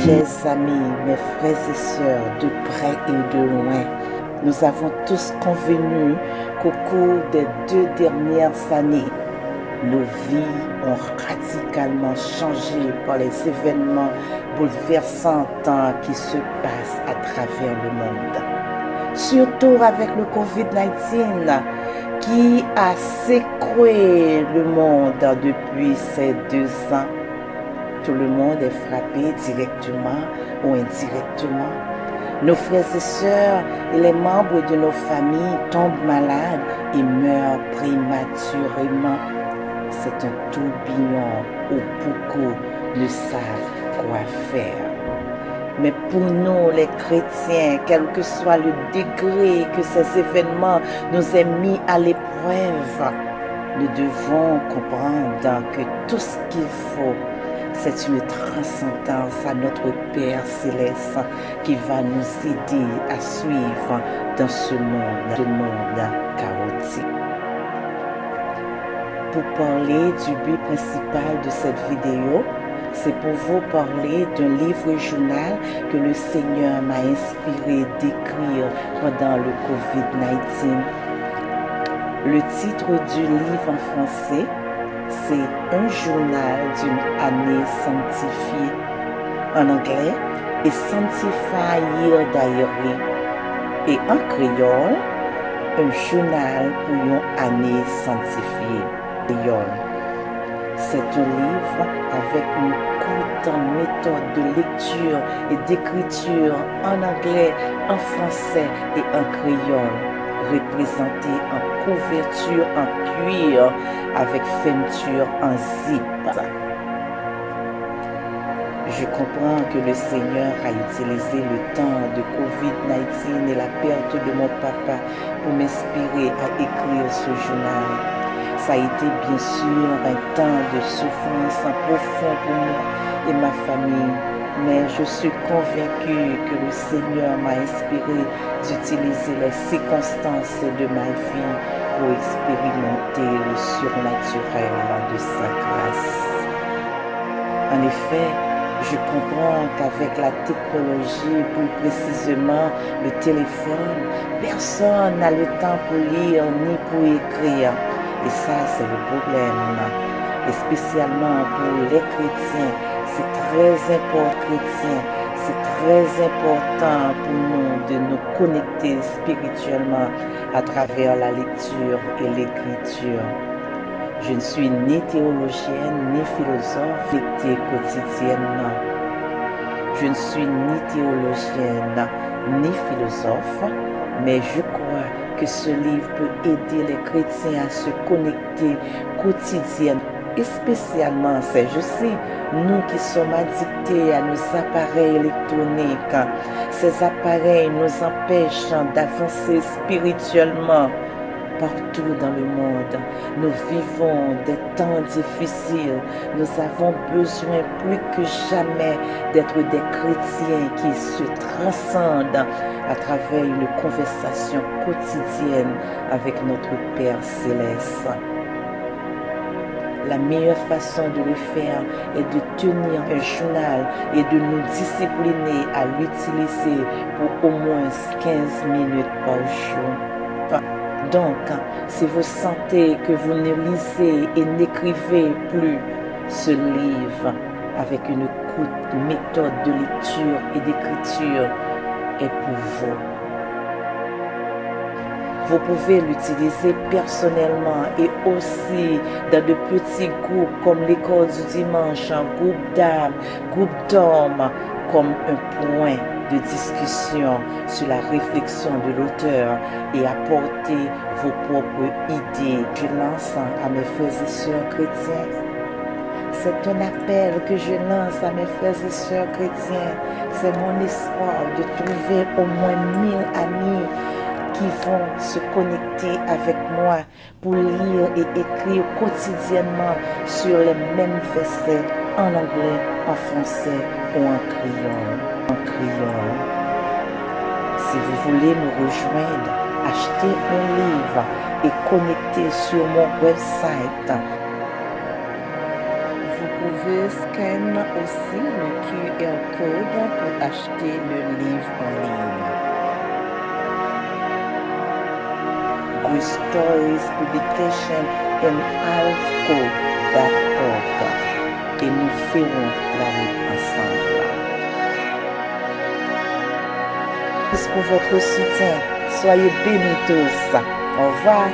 chers amis, mes frères et sœurs, de près et de loin, nous avons tous convenu qu'au cours des 2 dernières années, nos vies ont radicalement changé par les événements bouleversants qui se passent à travers le monde. Surtout avec le COVID-19 qui a secoué le monde depuis ces 2 ans. Tout le monde est frappé directement ou indirectement. Nos frères et sœurs et les membres de nos familles tombent malades et meurent prématurément. C'est un tourbillon où beaucoup ne savent quoi faire. Mais pour nous, les chrétiens, quel que soit le degré que ces événements nous aient mis à l'épreuve, nous devons comprendre que tout ce qu'il faut, c'est une transcendance à notre Père Céleste qui va nous aider à suivre dans ce monde chaotique. Pour parler du but principal de cette vidéo, c'est pour vous parler d'un livre-journal que le Seigneur m'a inspiré d'écrire pendant le COVID-19. Le titre du livre en français, c'est Un journal d'une année sanctifiée. En anglais, A Sanctified Year Diary. Et en créole, Un journal pour une année sanctifiée. C'est un livre avec une courte méthode de lecture et d'écriture en anglais, en français et en créole, représenté en couverture en cuir avec fermeture en zip. Je comprends que le Seigneur a utilisé le temps de COVID-19 et la perte de mon papa pour m'inspirer à écrire ce journal. Ça a été bien sûr un temps de souffrance profond pour moi et ma famille, mais je suis convaincue que le Seigneur m'a inspiré d'utiliser les circonstances de ma vie pour expérimenter le surnaturel de sa grâce. En effet, je comprends qu'avec la technologie, plus précisément le téléphone, personne n'a le temps pour lire ni pour écrire. Et ça, c'est le problème. Et spécialement pour les chrétiens, c'est très important pour nous de nous connecter spirituellement à travers la lecture et l'écriture. Je ne suis ni théologienne ni philosophe lectée quotidiennement. Je ne suis ni théologienne ni philosophe, mais je crois que ce livre peut aider les chrétiens à se connecter quotidiennement. Et spécialement, je sais, nous qui sommes addictés à nos appareils électroniques, ces appareils nous empêchent d'avancer spirituellement. Partout dans le monde, nous vivons des temps difficiles. Nous avons besoin plus que jamais d'être des chrétiens qui se transcendent à travers une conversation quotidienne avec notre Père Céleste. La meilleure façon de le faire est de tenir un journal et de nous discipliner à l'utiliser pour au moins 15 minutes par jour. Donc, si vous sentez que vous ne lisez et n'écrivez plus ce livre avec une courte méthode de lecture et d'écriture est pour vous. Vous pouvez l'utiliser personnellement et aussi dans de petits groupes comme l'école du dimanche, un groupe d'âmes, groupe d'hommes, comme un point de discussion sur la réflexion de l'auteur et apporter vos propres idées. Je lance à mes frères et sœurs chrétiens. C'est un appel que je lance à mes frères et sœurs chrétiens. C'est mon espoir de trouver au moins 1000 amis qui vont se connecter avec moi pour lire et écrire quotidiennement sur les mêmes versets en anglais, en français ou en créole. Si vous voulez me rejoindre, achetez un livre et connectez sur mon website. Vous pouvez scanner aussi le QR code pour acheter le livre en ligne. Good Stories Publication en alfco.org et nous ferons la route ensemble. Merci pour votre soutien. Soyez bénis tous. Au revoir.